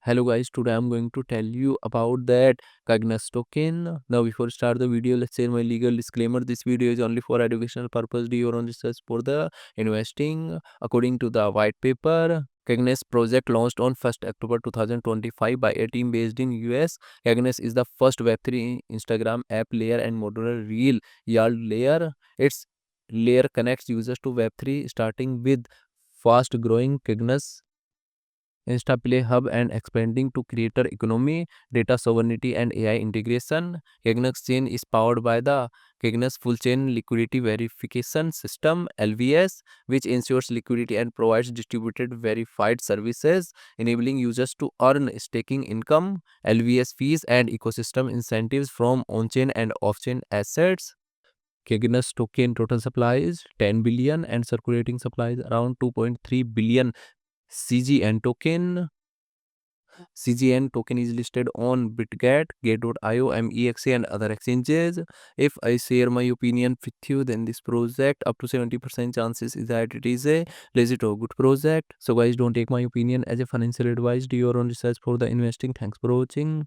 Hello guys, today I'm going to tell you about that Cygnus token. Now before start the video, let's say my legal disclaimer. This video is only for educational purpose. Do your own research for the investing. According to the white paper, Cygnus project launched on 1st October 2025 by a team based in US. Cygnus is the first Web3 Instagram app layer and modular real yield layer. Its layer connects users to Web3 starting with fast growing Cygnus InstaPlay Hub and expanding to creator economy, data sovereignty, and AI integration. Cygnus chain is powered by the Cygnus full chain liquidity verification system (LVS), which ensures liquidity and provides distributed verified services, enabling users to earn staking income, LVS fees, and ecosystem incentives from on-chain and off-chain assets. Cygnus token total supply is 10 billion and circulating supply is around 2.3 billion. CGN token CGN token is listed on Bitget, Gate.io, MEXA and other exchanges. If I share my opinion with you, then this project up to 70% chances is that it is a legit or good project. So guys, don't take my opinion as a financial advice. Do your own research for the investing. Thanks for watching.